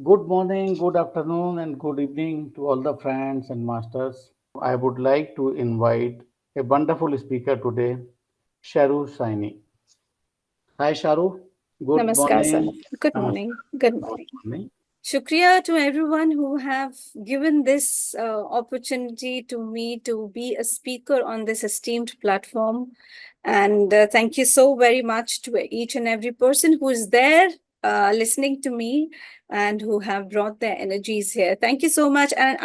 Good morning, good afternoon, and good evening to all the friends and masters. I would like to invite a wonderful speaker today, Sharu Saini. Hi, Sharu. Good Namaskar, sir. morning. Good Namaste. morning. Good Good morning. morning. Shukriya to everyone who have given this opportunity to me to be a speaker on this esteemed platform. And thank you so very much to each and every person who is there listening to me and who have brought their energies here. Thank you so much. And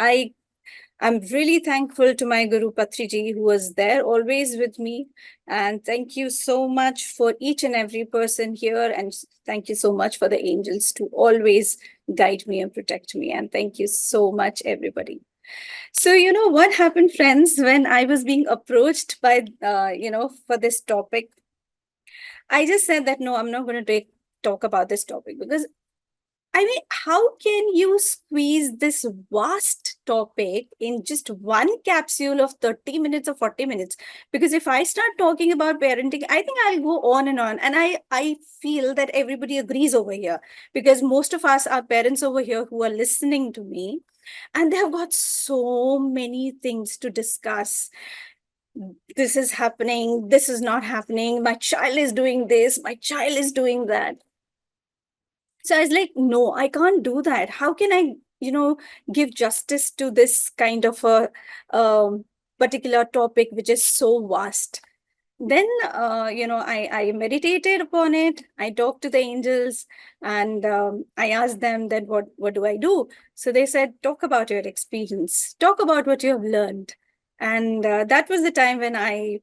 I'm really thankful to my Guru Patriji who was there always with me. And thank you so much for each and every person here. And thank you so much for the angels to always guide me and protect me. And thank you so much, everybody. So, you know what happened, friends, when I was being approached by, for this topic? I just said that no, I'm not going to talk about this topic because I mean, how can you squeeze this vast topic in just one capsule of 30 minutes or 40 minutes? Because if I start talking about parenting, I think I'll go on and on. And I feel that everybody agrees over here because most of us are parents over here who are listening to me and they have got so many things to discuss. This is happening, this is not happening, my child is doing this, my child is doing that. So I was like, no, I can't do that. How can I, give justice to this kind of a particular topic, which is so vast? Then, I meditated upon it. I talked to the angels and I asked them that what do I do? So they said, talk about your experience, talk about what you have learned. And that was the time when I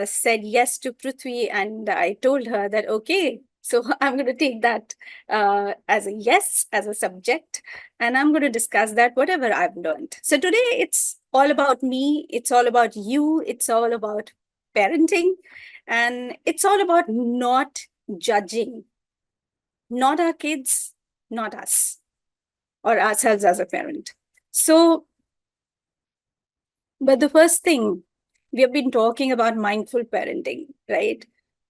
said yes to Prithvi and I told her that, okay, so I'm going to take that as a yes, as a subject, and I'm going to discuss that, whatever I've learned. So today it's all about me, it's all about you, it's all about parenting, and it's all about not judging, not our kids, not us, or ourselves as a parent. So, but the first thing, we have been talking about mindful parenting, right?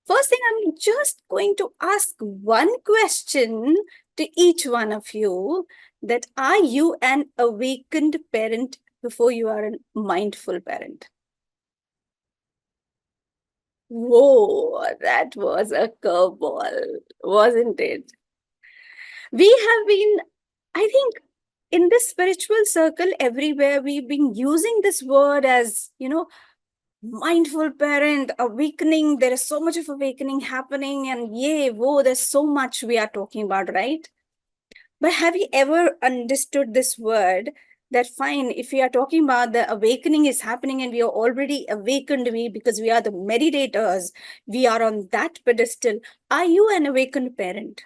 First thing, I'm just going to ask one question to each one of you, that are you an awakened parent before you are a mindful parent? Whoa, that was a curveball, wasn't it? We have been, I think, in this spiritual circle everywhere, we've been using this word as, mindful parent, awakening. There is so much of awakening happening, and yay, whoa, there's so much we are talking about, right? But have you ever understood this word? That fine, if we are talking about the awakening is happening and we are already awakened, because we are the meditators, we are on that pedestal. Are you an awakened parent?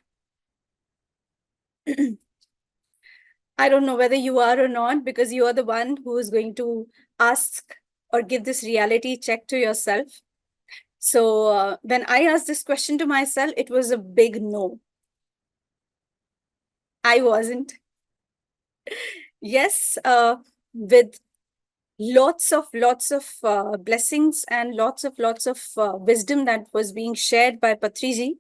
I don't know whether you are or not, because you are the one who is going to ask or give this reality check to yourself. So when I asked this question to myself, it was a big no. I wasn't. Yes, with lots of blessings and lots of wisdom that was being shared by Patriji,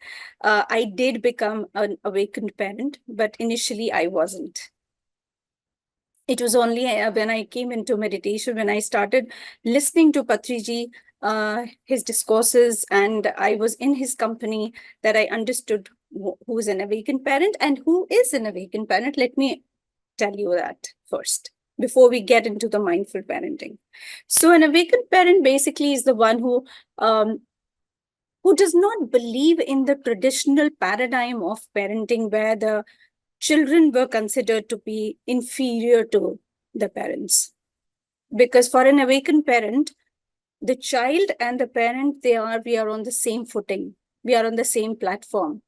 I did become an awakened parent, but initially I wasn't. It was only when I came into meditation, when I started listening to Patriji, his discourses, and I was in his company, that I understood who is an awakened parent and who is an awakened parent. Let me tell you that first, before we get into the mindful parenting. So an awakened parent basically is the one who does not believe in the traditional paradigm of parenting, where the children were considered to be inferior to the parents. Because for an awakened parent, the child and the parent, we are on the same footing. We are on the same platform.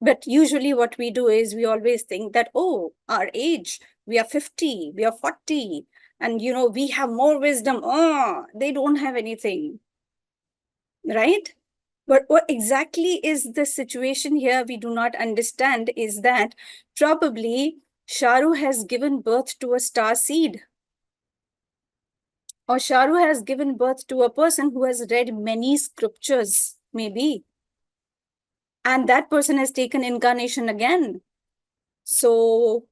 But usually what we do is we always think that, oh, our age, we are 50, we are 40, and we have more wisdom. Oh, they don't have anything, right? But what exactly is the situation here we do not understand is that probably Sharu has given birth to a star seed, or Sharu has given birth to a person who has read many scriptures, maybe, and that person has taken incarnation again. So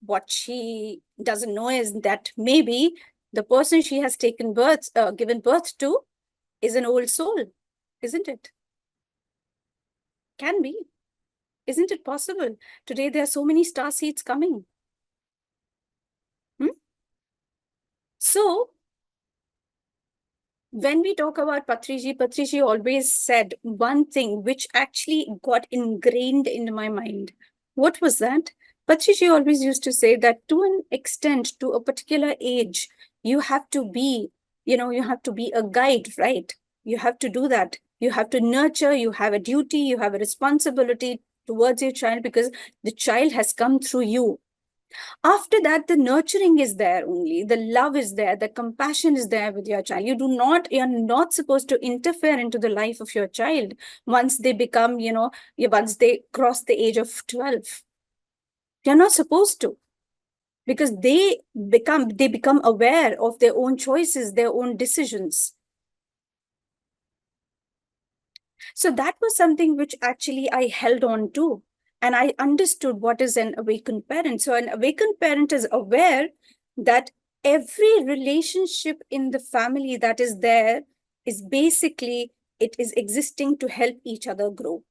what she doesn't know is that maybe the person she has given birth to is an old soul, isn't it? Can be. Isn't it possible? Today there are so many star seeds coming. So when we talk about Patriji always said one thing which actually got ingrained in my mind. What was that? Patriji always used to say that to an extent, to a particular age, you have to be, you have to be a guide, right? You have to do that. You have to nurture, you have a duty, you have a responsibility towards your child because the child has come through you. After that, the nurturing is there only, the love is there, the compassion is there with your child. You're not supposed to interfere into the life of your child once they become, once they cross the age of 12. You're not supposed to, because they become aware of their own choices, their own decisions. So that was something which actually I held on to. And I understood what is an awakened parent. So an awakened parent is aware that every relationship in the family that is there is basically, it is existing to help each other grow.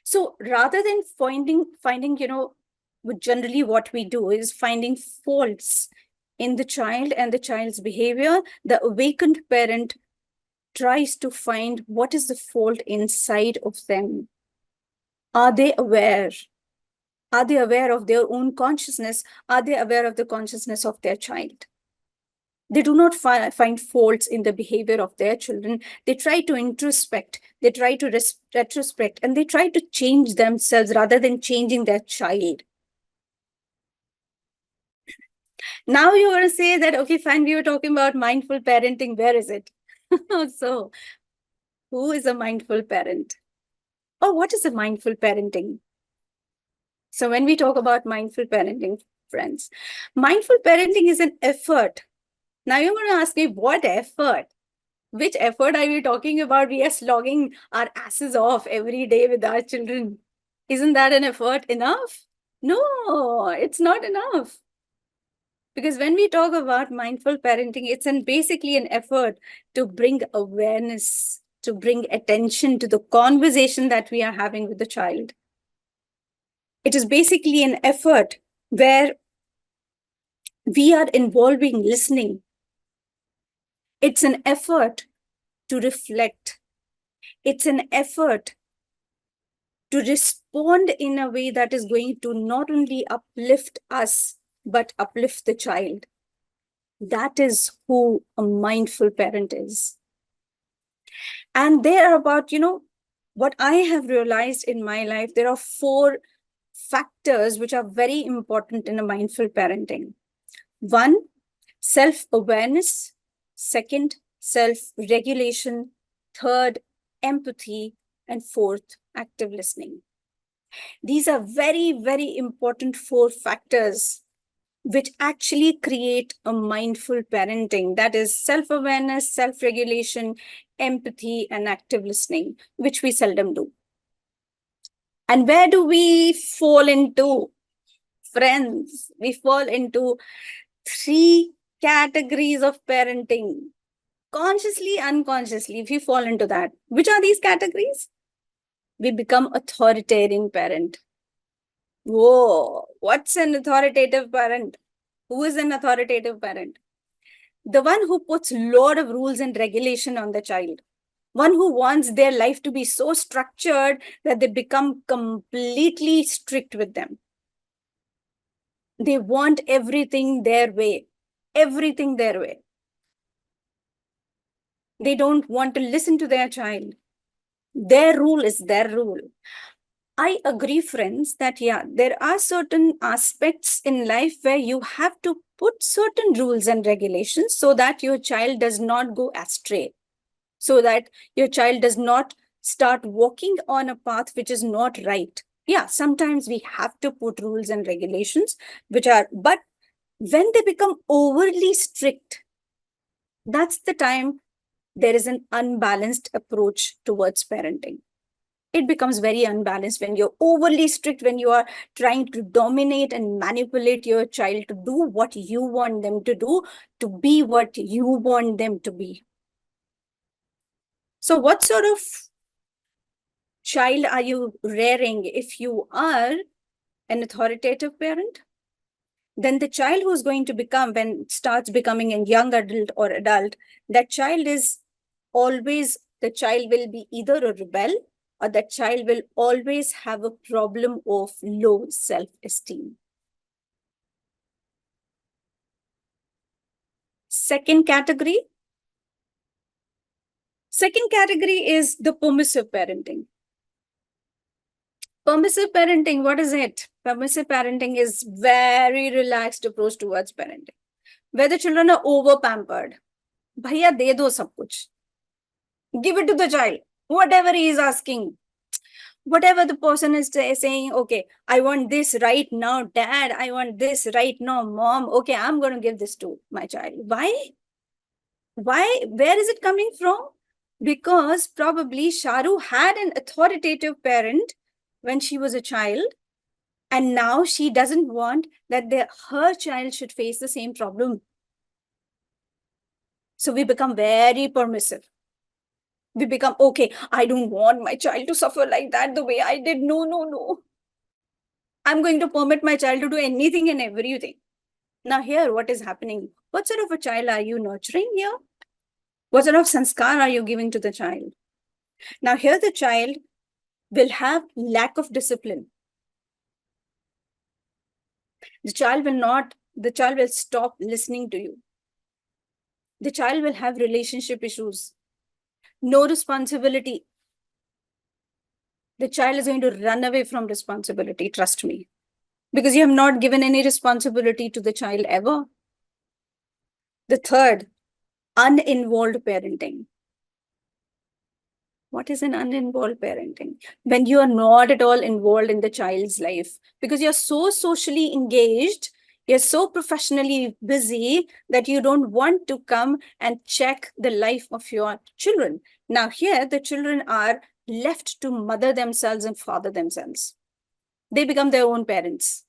So rather than finding, generally what we do is finding faults in the child and the child's behavior, the awakened parent tries to find what is the fault inside of them. Are they aware? Are they aware of their own consciousness? Are they aware of the consciousness of their child? They do not find faults in the behavior of their children. They try to introspect, they try to retrospect, and they try to change themselves rather than changing their child. Now you want to say that, okay, fine, we were talking about mindful parenting. Where is it? So, who is a mindful parent? Or what is a mindful parenting? So when we talk about mindful parenting, friends, mindful parenting is an effort. Now you're going to ask me, what effort? Which effort are we talking about? We are slogging our asses off every day with our children. Isn't that an effort enough? No, it's not enough. Because when we talk about mindful parenting, it's basically an effort to bring awareness, to bring attention to the conversation that we are having with the child. It is basically an effort where we are involving listening. It's an effort to reflect. It's an effort to respond in a way that is going to not only uplift us, but uplift the child. That is who a mindful parent is. And there are about, what I have realized in my life, there are 4 factors which are very important in a mindful parenting. 1, self-awareness. 2nd, self-regulation. 3rd, empathy. And 4th, active listening. These are very, very important 4 factors which actually create a mindful parenting. That is self-awareness, self-regulation, empathy, and active listening, which we seldom do. And where do we fall into? Friends, we fall into 3 categories of parenting. Consciously, unconsciously, if you fall into that. Which are these categories? We become authoritarian parent. Whoa, what's an authoritative parent? Who is an authoritative parent? The one who puts a lot of rules and regulation on the child. One who wants their life to be so structured that they become completely strict with them. They want everything their way. Everything their way. They don't want to listen to their child. Their rule is their rule. I agree, friends, that yeah, there are certain aspects in life where you have to put certain rules and regulations so that your child does not go astray, so that your child does not start walking on a path which is not right. Yeah, sometimes we have to put rules and regulations, but when they become overly strict, that's the time there is an unbalanced approach towards parenting. It becomes very unbalanced when you're overly strict, when you are trying to dominate and manipulate your child to do what you want them to do, to be what you want them to be. So what sort of child are you rearing? If you are an authoritative parent, then the child who's going to become, when it starts becoming a young adult or adult, that child is always, the child will be either a rebel, or that child will always have a problem of low self-esteem. Second category is the permissive parenting. Permissive parenting, what is it? Permissive parenting is very relaxed approach towards parenting, where the children are over pampered. Bhaiya de do sab kuch. Give it to the child, whatever he is asking. Whatever the person is saying, okay, I want this right now, dad, I want this right now, mom, okay, I'm going to give this to my child. Why? Where is it coming from? Because probably Sharu had an authoritative parent when she was a child, and now she doesn't want that her child should face the same problem. So we become very permissive. We become, okay, I don't want my child to suffer like that the way I did. No. I'm going to permit my child to do anything and everything. Now here, what is happening? What sort of a child are you nurturing here? What sort of sanskar are you giving to the child? Now here the child will have lack of discipline. The child will stop listening to you. The child will have relationship issues. No responsibility. The child is going to run away from responsibility, trust me. Because you have not given any responsibility to the child ever. The third, uninvolved parenting. What is an uninvolved parenting? When you are not at all involved in the child's life, because you're so socially engaged, you're so professionally busy that you don't want to come and check the life of your children. Now here, the children are left to mother themselves and father themselves. They become their own parents.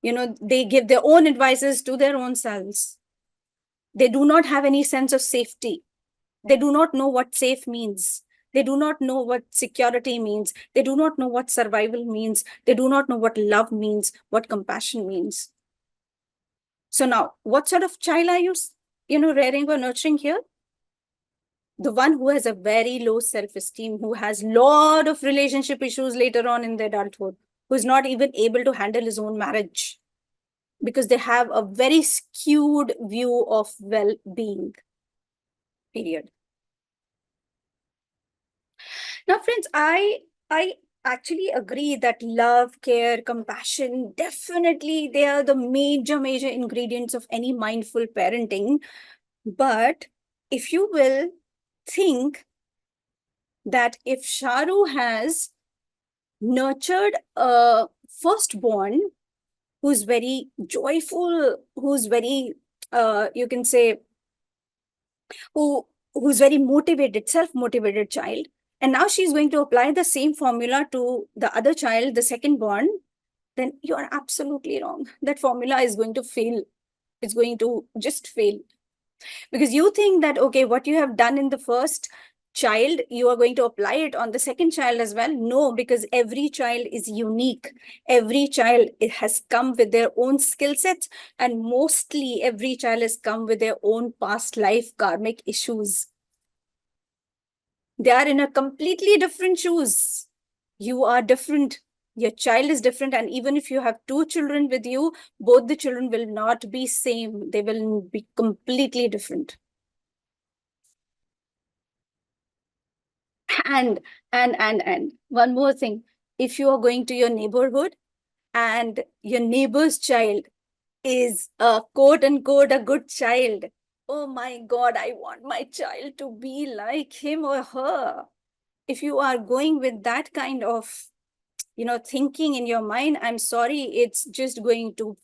They give their own advices to their own selves. They do not have any sense of safety. They do not know what safe means. They do not know what security means. They do not know what survival means. They do not know what love means, what compassion means. So now, what sort of child are you, rearing or nurturing here? The one who has a very low self-esteem, who has a lot of relationship issues later on in their adulthood, who is not even able to handle his own marriage because they have a very skewed view of well-being, period. Now, friends, I actually agree that love, care, compassion, definitely they are the major ingredients of any mindful parenting. But if you will think that if Sharu has nurtured a firstborn who's very joyful, who's very, you can say, who's very motivated, self-motivated child, and now she's going to apply the same formula to the other child, the second born, then you are absolutely wrong. That formula is going to fail. It's going to just fail. Because you think that, okay, what you have done in the first child, you are going to apply it on the second child as well. No, because every child is unique. Every child has come with their own skill sets, and mostly every child has come with their own past life karmic issues. They are in a completely different shoes. You are different. Your child is different. And even if you have two children with you, both the children will not be same. They will be completely different. And one more thing, if you are going to your neighborhood and your neighbor's child is a quote unquote a good child, oh my God, I want my child to be like him or her. If you are going with that kind of, thinking in your mind, I'm sorry, it's just going to,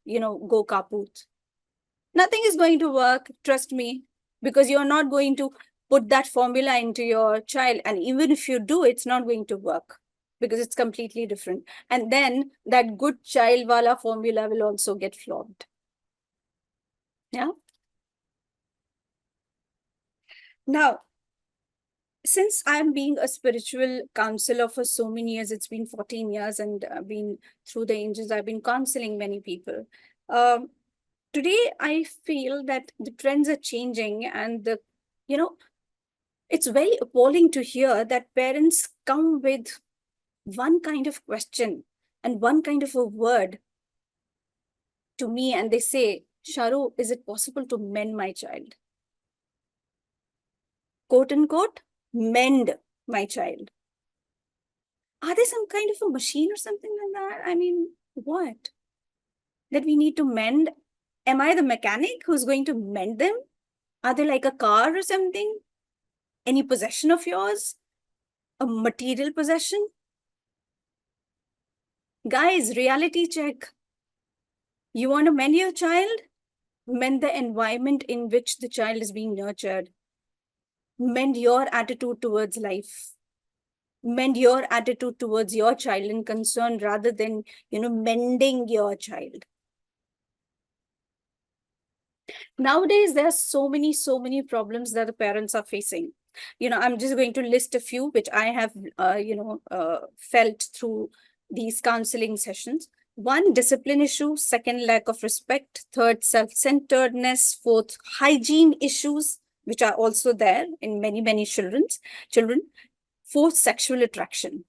go kaput. Nothing is going to work, trust me, because you're not going to put that formula into your child. And even if you do, it's not going to work because it's completely different. And then that good child wala formula will also get flogged. Yeah. Now, since I'm being a spiritual counselor for so many years, it's been 14 years, and I've been through the ages, I've been counseling many people. Today, I feel that the trends are changing, and it's very appalling to hear that parents come with one kind of question and one kind of a word to me, and they say, Sharu, is it possible to mend my child? Quote unquote, mend my child. Are they some kind of a machine or something like that? I mean, what? That we need to mend? Am I the mechanic who's going to mend them? Are they like a car or something? Any possession of yours? A material possession? Guys, reality check. You want to mend your child? Mend the environment in which the child is being nurtured. Mend your attitude towards life. Mend your attitude towards your child in concern rather than, mending your child. Nowadays, there are so many problems that the parents are facing. I'm just going to list a few which I have, felt through these counseling sessions. One, discipline issue. Second, lack of respect. Third, self-centeredness. Fourth, hygiene issues, which are also there in many children. Fourth, sexual attraction.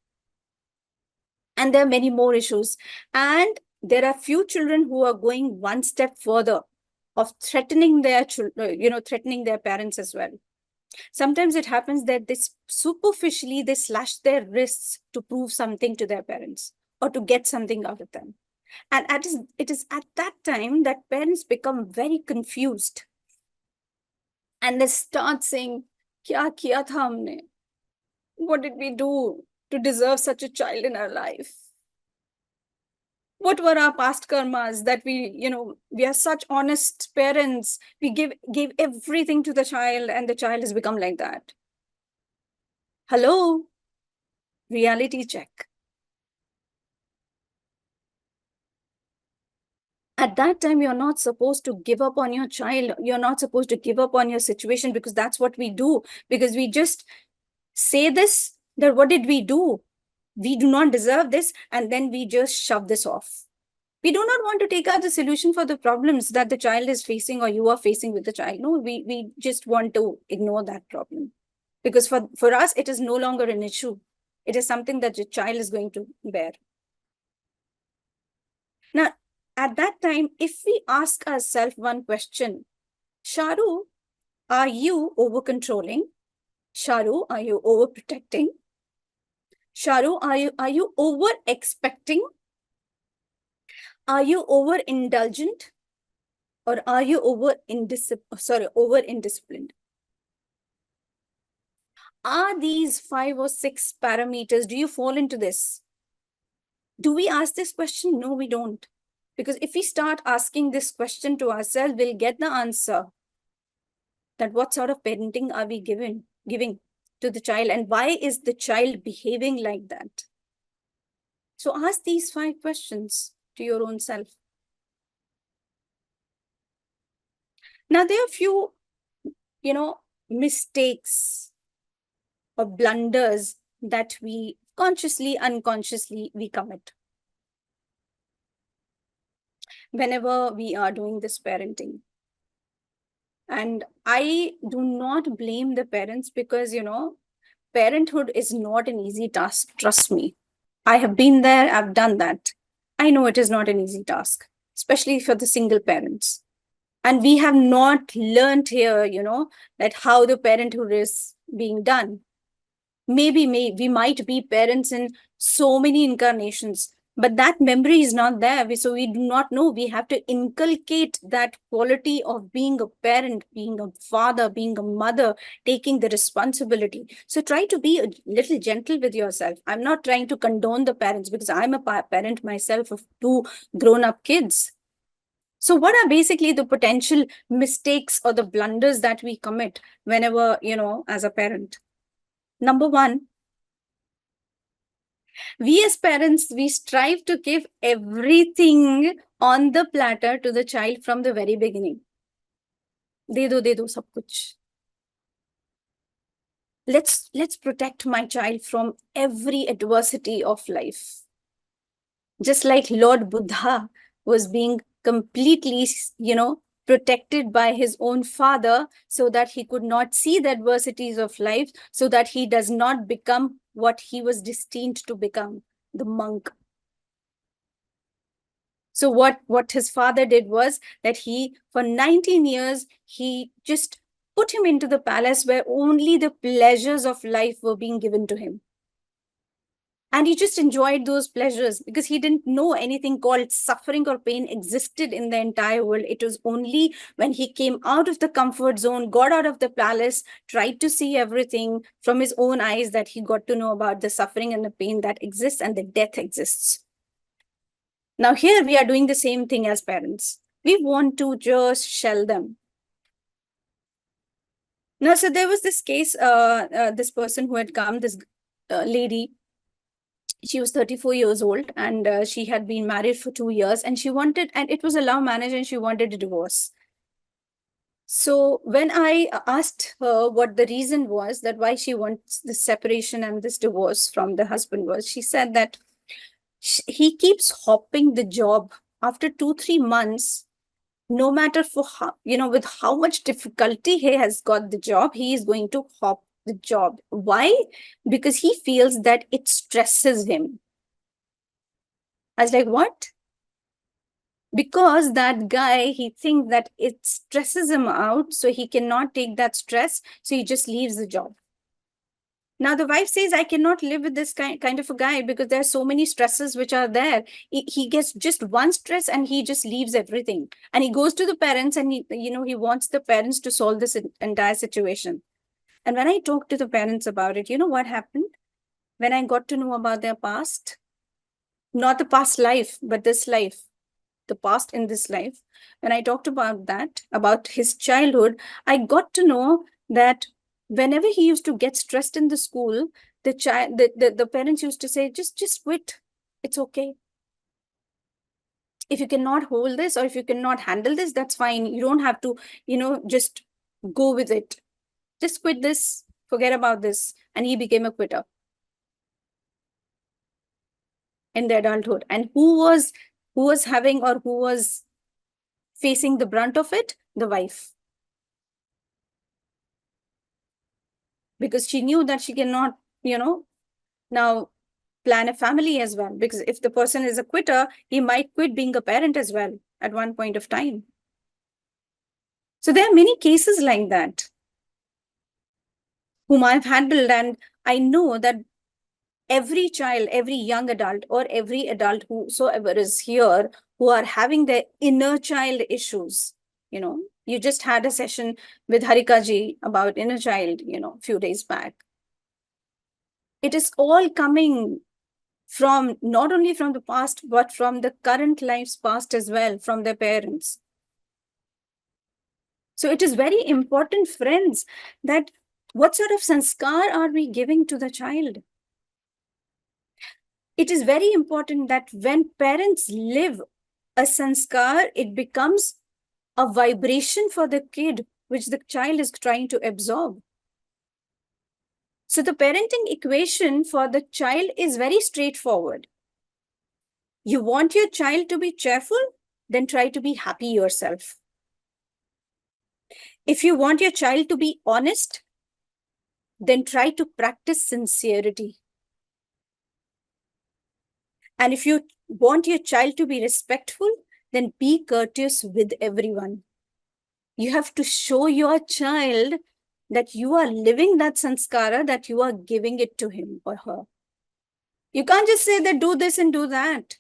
And there are many more issues. And there are few children who are going one step further of threatening their children, threatening their parents as well. Sometimes it happens that superficially they slash their wrists to prove something to their parents or to get something out of them. And it is at that time that parents become very confused. And they start saying, Kya kiya tha humne? What did we do to deserve such a child in our life? What were our past karmas that we are such honest parents. We gave everything to the child and the child has become like that. Hello? Reality check. At that time, you're not supposed to give up on your child. You're not supposed to give up on your situation because that's what we do. Because we just say this, that what did we do? We do not deserve this. And then we just shove this off. We do not want to take out the solution for the problems that the child is facing or you are facing with the child. No, we just want to ignore that problem. Because for us, it is no longer an issue. It is something that the child is going to bear. Now, at that time, if we ask ourselves one question, Sharu, are you over-controlling? Sharu, are you over-protecting? Sharu, are you over-expecting? Are you over-indulgent? Or are you over-indisciplined? Are these 5 or 6 parameters, do you fall into this? Do we ask this question? No, we don't. Because if we start asking this question to ourselves, we'll get the answer that what sort of parenting are we giving to the child and why is the child behaving like that? So ask these 5 questions to your own self. Now, there are a few, mistakes or blunders that we consciously, unconsciously, we commit whenever we are doing this parenting. And I do not blame the parents because, parenthood is not an easy task. Trust me. I have been there. I've done that. I know it is not an easy task, especially for the single parents. And we have not learned here, that how the parenthood is being done. Maybe we might be parents in so many incarnations, but that memory is not there. So we do not know. We have to inculcate that quality of being a parent, being a father, being a mother, taking the responsibility. So try to be a little gentle with yourself. I'm not trying to condone the parents because I'm a parent myself of 2 grown-up kids. So what are basically the potential mistakes or the blunders that we commit whenever, as a parent? Number one, we as parents, we strive to give everything on the platter to the child from the very beginning. De do sab kuch. Let's protect my child from every adversity of life. Just like Lord Buddha was being completely, protected by his own father so that he could not see the adversities of life, so that he does not become what he was destined to become, the monk. So what his father did was that he, for 19 years, he just put him into the palace where only the pleasures of life were being given to him. And he just enjoyed those pleasures because he didn't know anything called suffering or pain existed in the entire world. It was only when he came out of the comfort zone, got out of the palace, tried to see everything from his own eyes, that he got to know about the suffering and the pain that exists and the death exists. Now here we are doing the same thing as parents. We want to just shell them. Now, so there was this case, this person who had come, this lady. She was 34 years old and she had been married for 2 years, and it was a love marriage, and she wanted a divorce. So when I asked her what the reason was, that why she wants this separation and this divorce from the husband was, she said that he keeps hopping the job. After 2-3 months, no matter for how, with how much difficulty he has got the job, he is going to hop the job. Why? Because he feels that it stresses him. I was like, what? Because that guy, he thinks that it stresses him out, so he cannot take that stress, so he just leaves the job. Now the wife says, I cannot live with this kind of a guy because there are so many stresses which are there. He gets just one stress and he just leaves everything. And he goes to the parents and he wants the parents to solve this entire situation. And when I talked to the parents about it, you know what happened? When I got to know about their past, not the past life, but this life, the past in this life, when I talked about that, about his childhood, I got to know that whenever he used to get stressed in the school, the parents used to say, just quit. It's okay. If you cannot hold this, or if you cannot handle this, that's fine. You don't have to, just go with it. Just quit this, forget about this. And he became a quitter in the adulthood. And who was having, or who was facing the brunt of it? The wife. Because she knew that she cannot, now plan a family as well. Because if the person is a quitter, he might quit being a parent as well at one point of time. So there are many cases like that whom I've handled, and I know that every child, every young adult, or every adult whosoever is here who are having their inner child issues, you just had a session with Harika ji about inner child, a few days back. It is all coming from not only from the past, but from the current life's past as well, from their parents. So it is very important, friends, that what sort of sanskar are we giving to the child? It is very important that when parents live a sanskar, it becomes a vibration for the kid, which the child is trying to absorb. So the parenting equation for the child is very straightforward. You want your child to be cheerful, then try to be happy yourself. If you want your child to be honest, then try to practice sincerity. And if you want your child to be respectful, then be courteous with everyone. You have to show your child that you are living that sanskara, that you are giving it to him or her. You can't just say that do this and do that.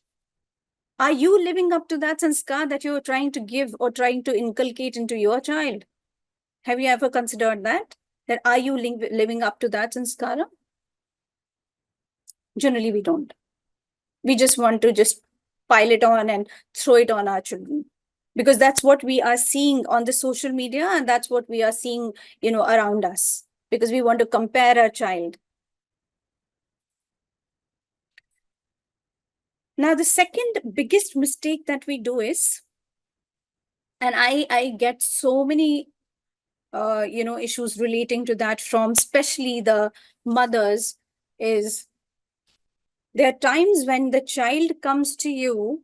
Are you living up to that sanskar that you're trying to give or trying to inculcate into your child? Have you ever considered that? That are you living up to that sanskara? Generally, we don't. We just want to just pile it on and throw it on our children. because that's what we are seeing on the social media, and that's what we are seeing, around us, because we want to compare our child. Now, the second biggest mistake that we do is, and I get so many issues relating to that from especially the mothers, is there are times when the child comes to you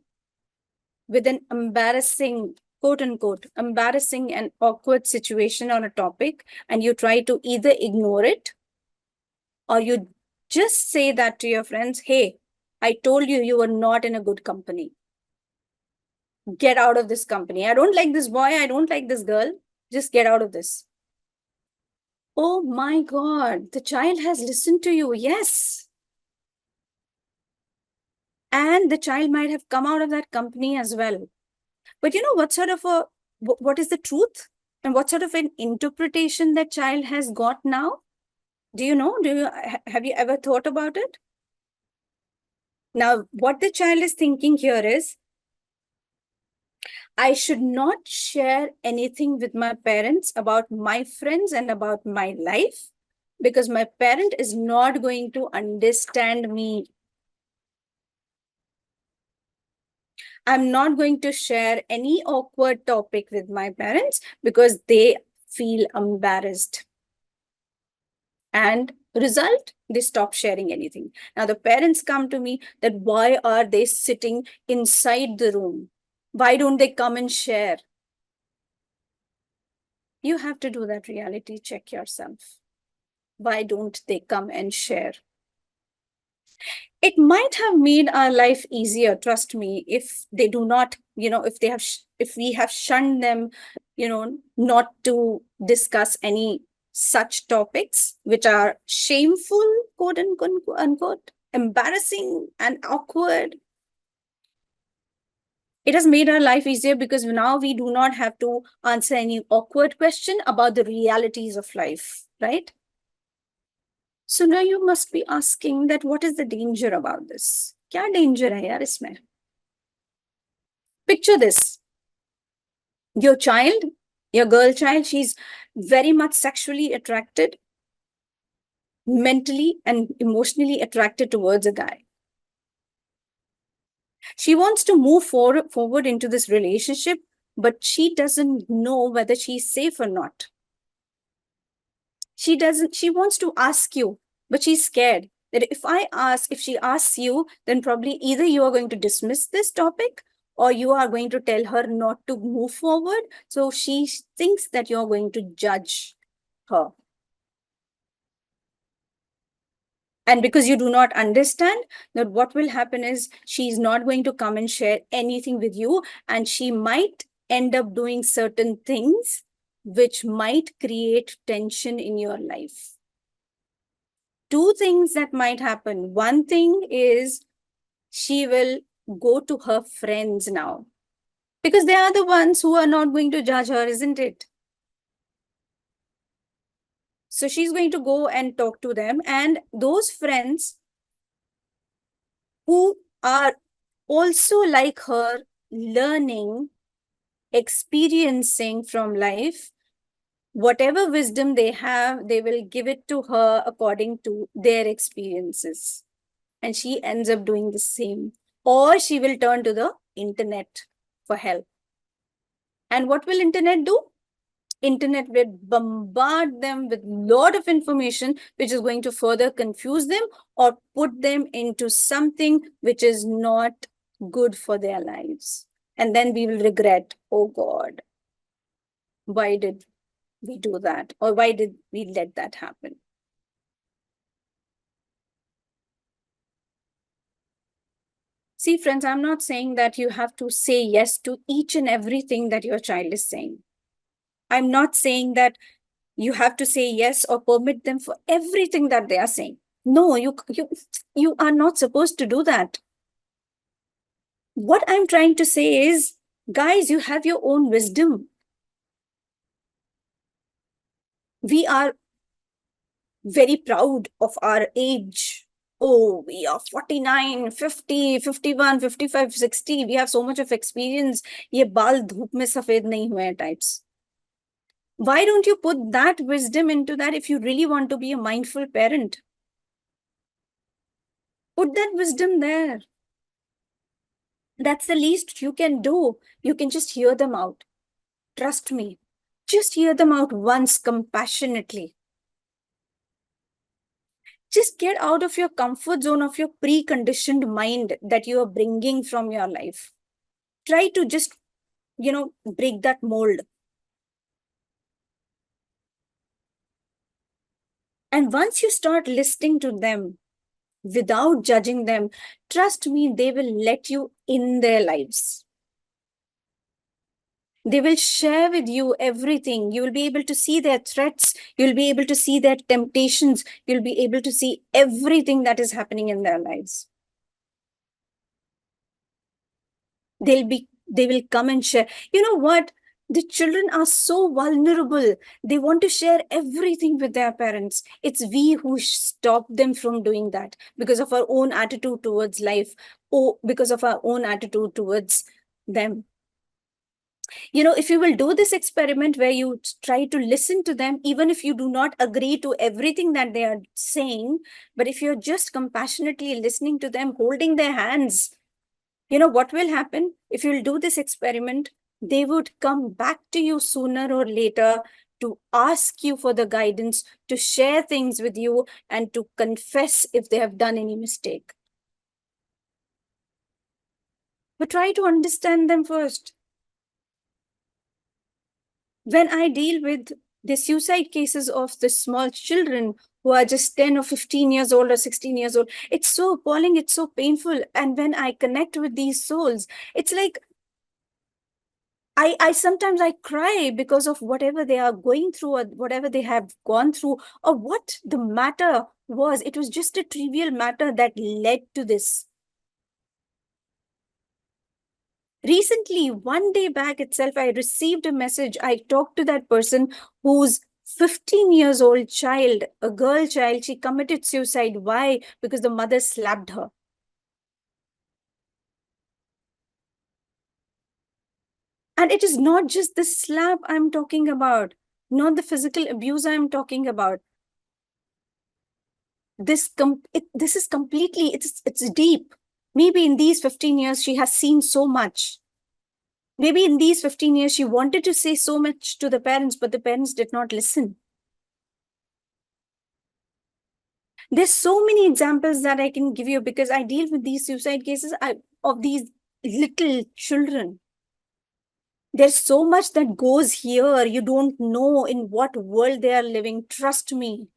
with an embarrassing, quote unquote, embarrassing and awkward situation on a topic, and you try to either ignore it or you just say that to your friends, hey, I told you you were not in a good company. Get out of this company. I don't like this boy. I don't like this girl. Just get out of this. Oh my God, the child has listened to you. Yes. And the child might have come out of that company as well. But what is the truth? And what sort of an interpretation that child has got now? Do you know? Have you ever thought about it? Now, what the child is thinking here is, I should not share anything with my parents about my friends and about my life, because my parent is not going to understand me. I'm not going to share any awkward topic with my parents because they feel embarrassed. And result, they stop sharing anything. Now the parents come to me that why are they sitting inside the room? Why don't they come and share? You have to do that reality check yourself. Why don't they come and share? It might have made our life easier, trust me, if they do not, if we have shunned them, not to discuss any such topics which are shameful, quote unquote, embarrassing and awkward. It has made our life easier because now we do not have to answer any awkward question about the realities of life, right? So now you must be asking that what is the danger about this? क्या danger है यार इसमें? Picture this. Your child, your girl child, she's very much sexually attracted, mentally and emotionally attracted towards a guy. She wants to move forward into this relationship, but she doesn't know whether she's safe or not. She wants to ask you, but she's scared that if she asks you, then probably either you are going to dismiss this topic or you are going to tell her not to move forward. So she thinks that you're going to judge her. And because you do not understand that, what will happen is she's not going to come and share anything with you, and she might end up doing certain things which might create tension in your life. Two things that might happen. One thing is she will go to her friends now, because they are the ones who are not going to judge her, isn't it? So she's going to go and talk to them, and those friends who are also like her, learning, experiencing from life, whatever wisdom they have, they will give it to her according to their experiences. And she ends up doing the same. Or she will turn to the internet for help. And what will internet do? Internet will bombard them with a lot of information which is going to further confuse them or put them into something which is not good for their lives. And then we will regret, oh God, why did we do that? Or why did we let that happen? See, friends, I'm not saying that you have to say yes to each and everything that your child is saying. I'm not saying that you have to say yes or permit them for everything that they are saying. No, you are not supposed to do that. What I'm trying to say is, guys, you have your own wisdom. We are very proud of our age. Oh, we are 49, 50, 51, 55, 60. We have so much of experience. ये बाल धूप में सफेद नहीं हुए हैं types. Why don't you put that wisdom into that if you really want to be a mindful parent? Put that wisdom there. That's the least you can do. You can just hear them out. Trust me. Just hear them out once compassionately. Just get out of your comfort zone of your preconditioned mind that you are bringing from your life. Try to just, break that mold. And once you start listening to them without judging them, trust me, they will let you in their lives. They will share with you everything. You will be able to see their threats. You'll be able to see their temptations. You'll be able to see everything that is happening in their lives. They will come and share. You know what? The children are so vulnerable. They want to share everything with their parents. It's we who stop them from doing that because of our own attitude towards life or because of our own attitude towards them. If you will do this experiment where you try to listen to them, even if you do not agree to everything that they are saying, but if you're just compassionately listening to them, holding their hands, what will happen? If you'll do this experiment, they would come back to you sooner or later to ask you for the guidance, to share things with you, and to confess if they have done any mistake. But try to understand them first. When I deal with the suicide cases of the small children who are just 10 or 15 years old or 16 years old, it's so appalling, it's so painful. And when I connect with these souls, it's like I sometimes I cry because of whatever they are going through or whatever they have gone through or what the matter was. It was just a trivial matter that led to this. Recently, one day back itself, I received a message. I talked to that person whose 15 years old child, a girl child, she committed suicide. Why? Because the mother slapped her. And it is not just the slap I'm talking about, not the physical abuse I'm talking about. This is completely, it's deep. Maybe in these 15 years, she has seen so much. Maybe in these 15 years, she wanted to say so much to the parents, but the parents did not listen. There's so many examples that I can give you because I deal with these suicide cases of these little children. There's so much that goes here. You don't know in what world they are living. Trust me.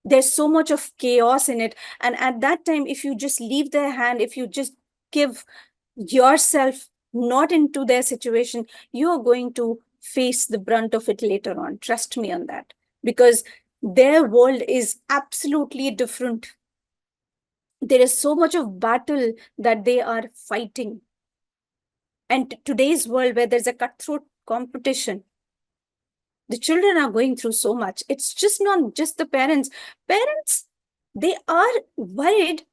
There's so much of chaos in it. And at that time, if you just leave their hand, if you just give yourself not into their situation, you are going to face the brunt of it later on. Trust me on that. Because their world is absolutely different. There is so much of battle that they are fighting. And today's world where there's a cutthroat competition, the children are going through so much. It's just not just the parents. Parents, they are worried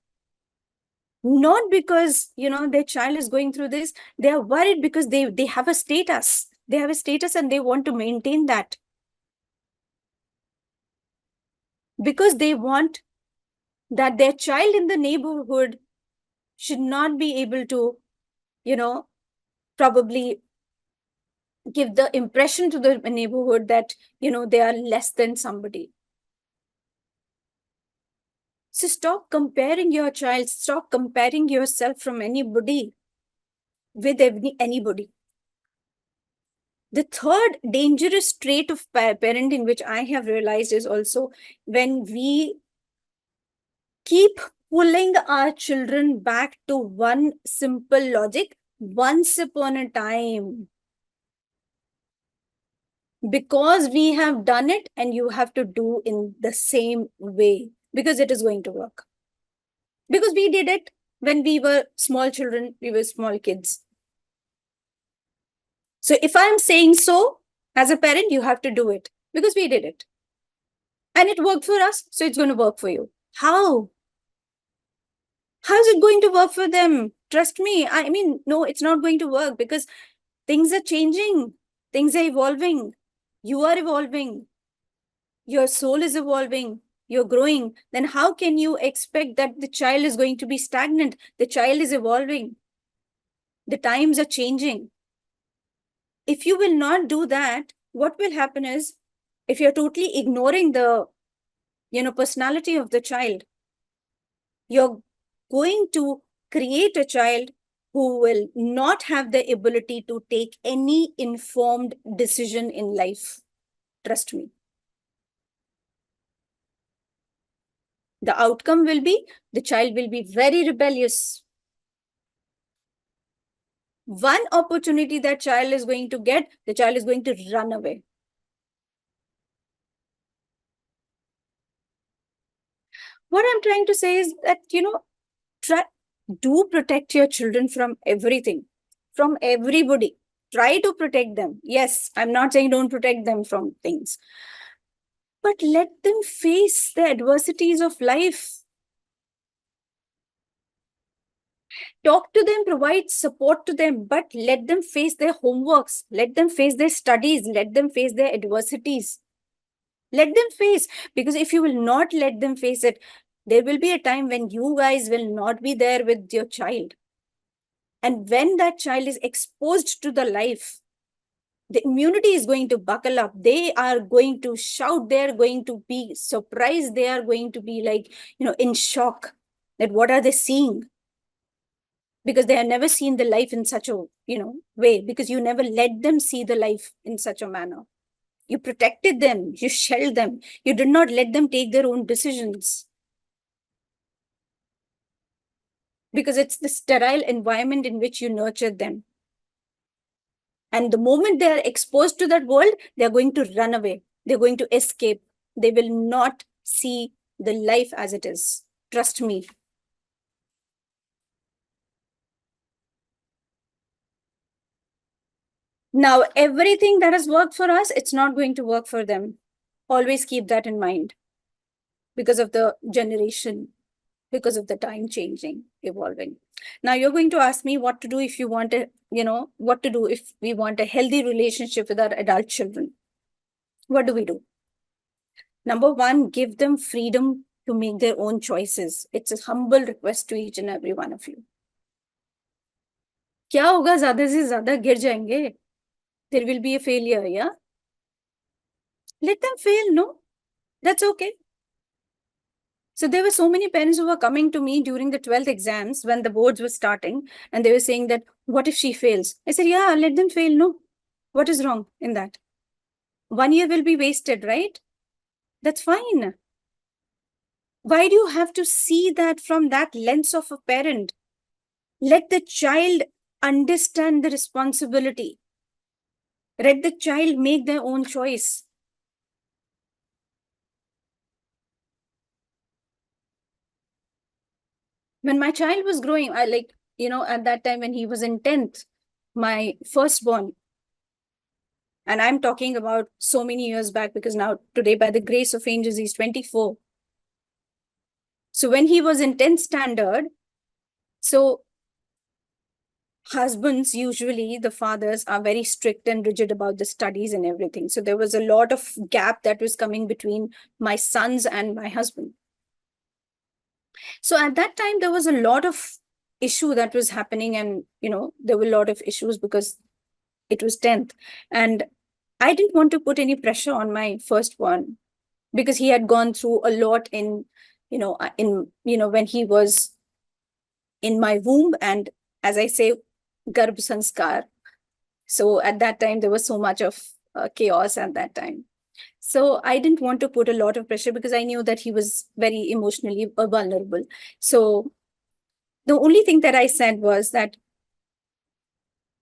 not because, their child is going through this. They are worried because they have a status. They have a status and they want to maintain that. Because they want that their child in the neighborhood should not be able to, probably give the impression to the neighborhood that, they are less than somebody. So stop comparing your child, stop comparing yourself from anybody with anybody. The third dangerous trait of parenting, which I have realized, is also when we keep pulling our children back to one simple logic. Once upon a time, because we have done it and you have to do in the same way because it is going to work. Because we did it when we were small children, we were small kids. So if I'm saying so, as a parent, you have to do it because we did it. And it worked for us, so it's going to work for you. How? How is it going to work for them? Trust me. I mean, no, it's not going to work because things are changing. Things are evolving. You are evolving. Your soul is evolving. You're growing. Then how can you expect that the child is going to be stagnant? The child is evolving. The times are changing. If you will not do that, what will happen is, if you're totally ignoring the, personality of the child, you're going to create a child who will not have the ability to take any informed decision in life. Trust me. The outcome will be the child will be very rebellious. One opportunity that child is going to get, the child is going to run away. What I'm trying to say is that, do protect your children from everything, from everybody. Try to protect them. Yes, I'm not saying don't protect them from things, but let them face the adversities of life. Talk to them, provide support to them, but let them face their homeworks, let them face their studies, let them face their adversities. Let them face, because if you will not let them face it, there will be a time when you guys will not be there with your child. And when that child is exposed to the life, the immunity is going to buckle up. They are going to shout. They're going to be surprised. They are going to be like, in shock that what are they seeing? Because they have never seen the life in such a, way, because you never let them see the life in such a manner. You protected them, you shelled them, you did not let them take their own decisions. Because it's the sterile environment in which you nurtured them. And the moment they are exposed to that world, they're going to run away. They're going to escape. They will not see the life as it is. Trust me. Now, everything that has worked for us, it's not going to work for them. Always keep that in mind. Because of the generation, because of the time changing, evolving. Now you're going to ask me what to do if you want a, what to do if we want a healthy relationship with our adult children. What do we do? Number one, give them freedom to make their own choices. It's a humble request to each and every one of you. क्या होगा ज़्यादा से ज़्यादा गिर जाएंगे? There will be a failure, yeah? Let them fail, no? That's okay. So there were so many parents who were coming to me during the 12th exams when the boards were starting, and they were saying that, what if she fails? I said, yeah, let them fail. No. What is wrong in that? 1 year will be wasted, right? That's fine. Why do you have to see that from that lens of a parent? Let the child understand the responsibility. Let the child make their own choice. When my child was growing, I at that time when he was in 10th, my firstborn, and I'm talking about so many years back, because now today, by the grace of angels, he's 24. So when he was in 10th standard, so husbands, usually the fathers, are very strict and rigid about the studies and everything. So there was a lot of gap that was coming between my sons and my husband. So at that time, there was a lot of issue that was happening, and there were a lot of issues because it was 10th. And I didn't want to put any pressure on my firstborn because he had gone through a lot in when he was in my womb, and as I say, Garbh Sanskar. So at that time, there was so much of chaos at that time. So I didn't want to put a lot of pressure because I knew that he was very emotionally vulnerable. So the only thing that I said was that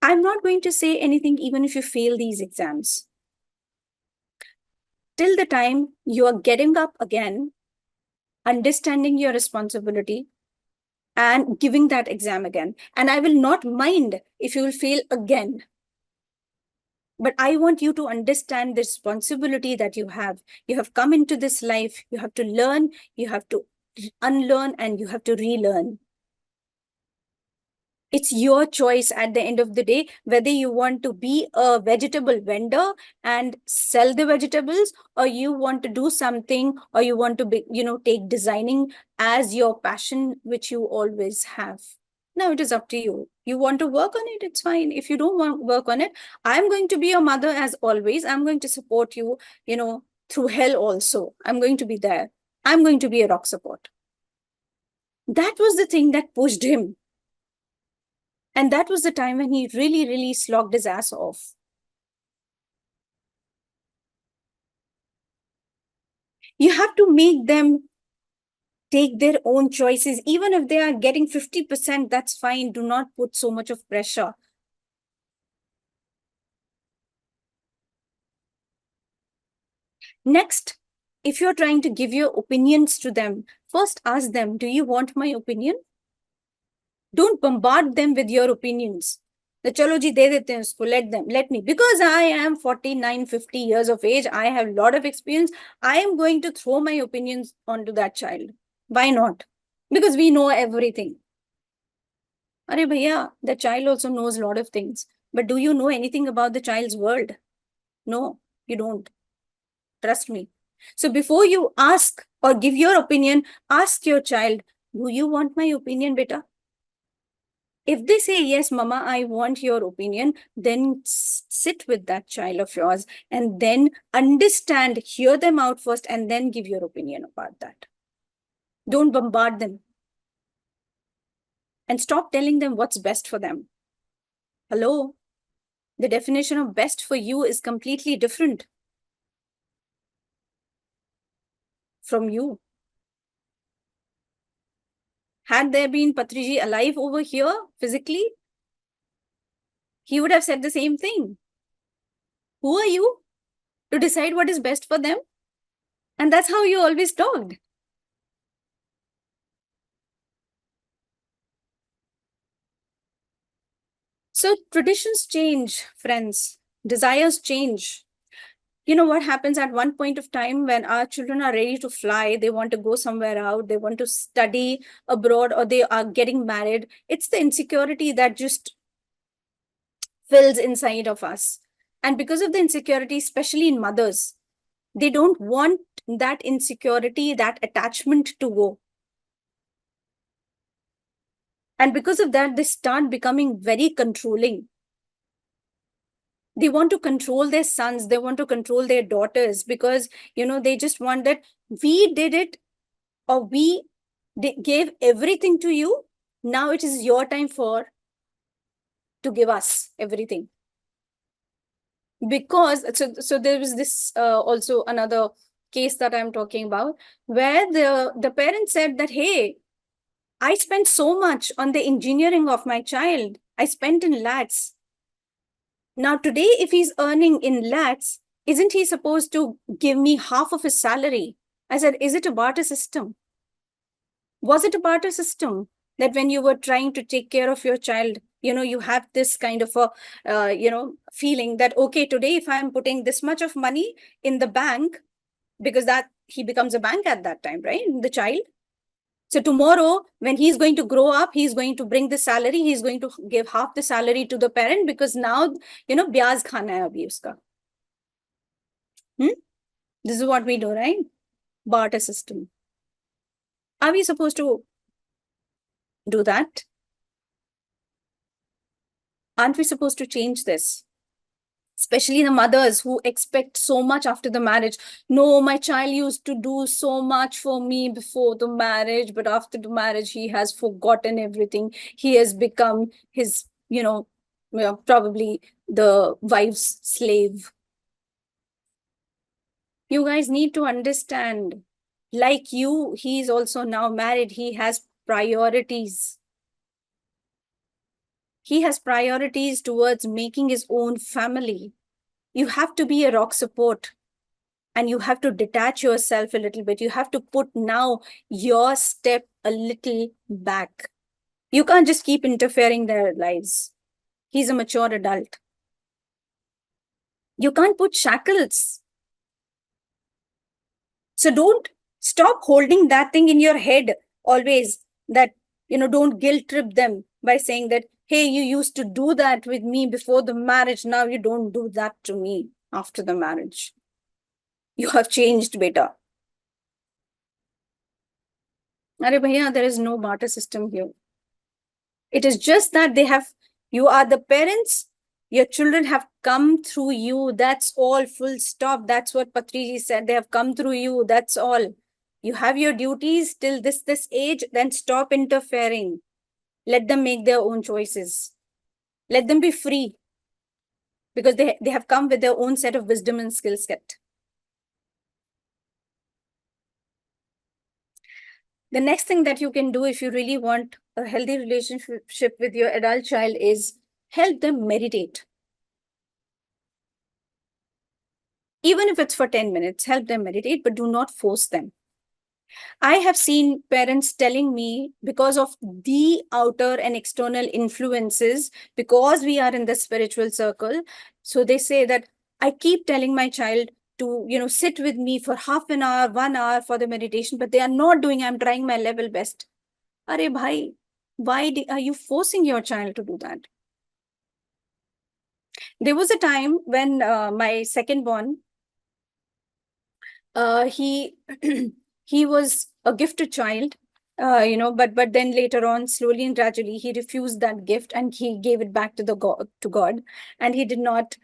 I'm not going to say anything even if you fail these exams. Till the time you are getting up again, understanding your responsibility, and giving that exam again. And I will not mind if you will fail again. But I want you to understand the responsibility that you have. You have come into this life, you have to learn, you have to unlearn, and you have to relearn. It's your choice at the end of the day, whether you want to be a vegetable vendor and sell the vegetables, or you want to do something, or you want to be, take designing as your passion, which you always have. Now it is up to you. You want to work on it, it's fine. If you don't want to work on it, I'm going to be your mother as always. I'm going to support you, through hell also. I'm going to be there. I'm going to be a rock support. That was the thing that pushed him. And that was the time when he really, really slogged his ass off. You have to make them take their own choices. Even if they are getting 50%, that's fine. Do not put so much of pressure. Next, if you're trying to give your opinions to them, first ask them, do you want my opinion? Don't bombard them with your opinions. The chalo ji de dete hain usko, let me. Because I am 49, 50 years of age, I have a lot of experience. I am going to throw my opinions onto that child. Why not? Because we know everything. Are bhaiya, the child also knows a lot of things. But do you know anything about the child's world? No, you don't. Trust me. So before you ask or give your opinion, ask your child, do you want my opinion, beta? If they say, yes, mama, I want your opinion, then sit with that child of yours and then understand, hear them out first, and then give your opinion about that. Don't bombard them. And stop telling them what's best for them. Hello? The definition of best for you is completely different from you. Had there been Patriji alive over here physically, he would have said the same thing. Who are you to decide what is best for them? And that's how you always talked. So traditions change, friends. Desires change. You know what happens at one point of time when our children are ready to fly, they want to go somewhere out, they want to study abroad, or they are getting married. It's the insecurity that just fills inside of us. And because of the insecurity, especially in mothers, they don't want that insecurity, that attachment to go. And because of that, they start becoming very controlling. They want to control their sons, they want to control their daughters, because, they just want that we did it, or we gave everything to you. Now it is your time to give us everything. Because so there was this also another case that I'm talking about, where the parents said that, hey, I spent so much on the engineering of my child. I spent in lakhs. Now today, if he's earning in lakhs, isn't he supposed to give me half of his salary? I said, is it a barter system? Was it a barter system that when you were trying to take care of your child, you have this kind of a, feeling that, okay, today, if I'm putting this much of money in the bank, because that he becomes a bank at that time, right? The child. So tomorrow, when he's going to grow up, he's going to bring the salary, he's going to give half the salary to the parent, because now, byaz khana hai abhi uska. This is what we do, right? Barter system. Are we supposed to do that? Aren't we supposed to change this? Especially the mothers who expect so much after the marriage. No, my child used to do so much for me before the marriage, but after the marriage, he has forgotten everything. He has become his, probably the wife's slave. You guys need to understand, like you, he's also now married. He has priorities. He has priorities towards making his own family. You have to be a rock support, and you have to detach yourself a little bit. You have to put now your step a little back. You can't just keep interfering their lives. He's a mature adult. You can't put shackles. So don't stop holding that thing in your head always, that, don't guilt trip them by saying that, Hey, you used to do that with me before the marriage. Now you don't do that to me after the marriage. You have changed, beta. Arey bhaiya, there is no barter system here. It is just that you are the parents, your children have come through you. That's all, full stop. That's what Patriji said. They have come through you. That's all. You have your duties till this age, then stop interfering. Let them make their own choices. Let them be free, because they have come with their own set of wisdom and skill set. The next thing that you can do if you really want a healthy relationship with your adult child is help them meditate. Even if it's for 10 minutes, help them meditate, but do not force them. I have seen parents telling me, because of the outer and external influences, because we are in the spiritual circle, so they say that I keep telling my child to, sit with me for half an hour, 1 hour for the meditation, but they are not doing. I'm trying my level best. Are bhai, why are you forcing your child to do that? There was a time when my second born, he he was a gifted child, but then later on, slowly and gradually, he refused that gift and he gave it back to God, and he did not,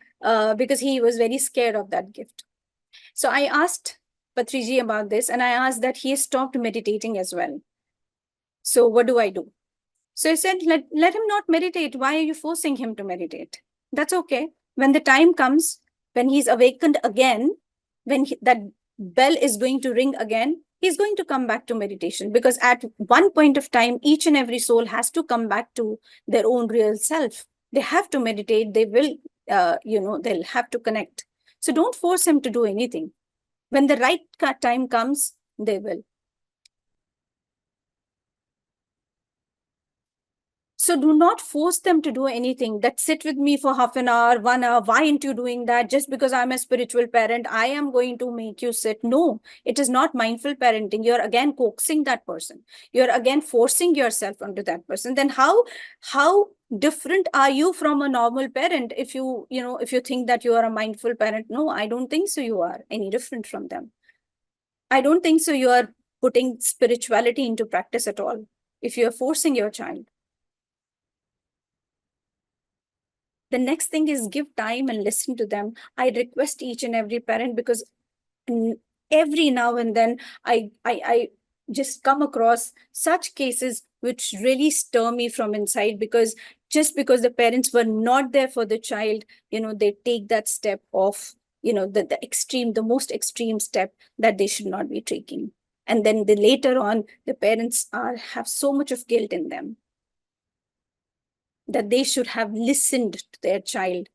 because he was very scared of that gift. So I asked Patriji about this, and I asked that he stopped meditating as well. So what do I do? So he said, let him not meditate. Why are you forcing him to meditate? That's okay. When the time comes, when he's awakened again, when that bell is going to ring again, he's going to come back to meditation, because at one point of time, each and every soul has to come back to their own real self. They have to meditate. They will, they'll have to connect. So don't force him to do anything. When the right time comes, they will. So do not force them to do anything. That sit with me for half an hour, 1 hour. Why aren't you doing that? Just because I'm a spiritual parent, I am going to make you sit. No, it is not mindful parenting. You're again coaxing that person. You're again forcing yourself onto that person. Then how different are you from a normal parent if you think that you are a mindful parent? No, I don't think so you are any different from them. I don't think so you are putting spirituality into practice at all if you are forcing your child. The next thing is give time and listen to them. I request each and every parent, because every now and then I just come across such cases which really stir me from inside, because just because the parents were not there for the child, they take that step of, the most extreme step that they should not be taking. And then later on, the parents have so much of guilt in them, that they should have listened to their child.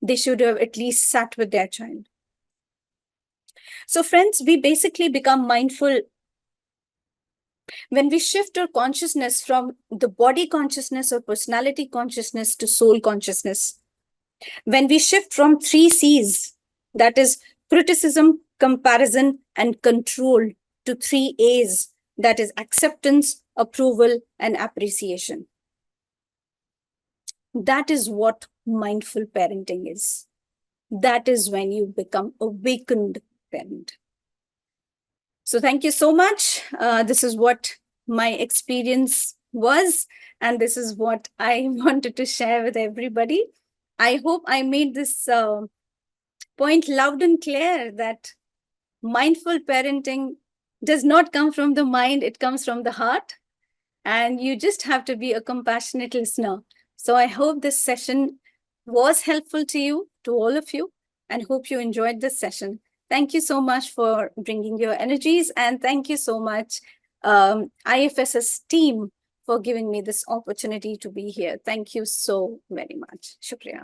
They should have at least sat with their child. So friends, we basically become mindful when we shift our consciousness from the body consciousness or personality consciousness to soul consciousness. When we shift from 3 C's, that is criticism, comparison, and control, to 3 A's, that is acceptance, approval, and appreciation. That is what mindful parenting is. That is when you become awakened parent. So thank you so much. This is what my experience was, and this is what I wanted to share with everybody. I hope I made this point loud and clear, that mindful parenting does not come from the mind, it comes from the heart. And you just have to be a compassionate listener. So I hope this session was helpful to you, to all of you, and hope you enjoyed this session. Thank you so much for bringing your energies, and thank you so much, IFSS team, for giving me this opportunity to be here. Thank you so very much. Shukriya.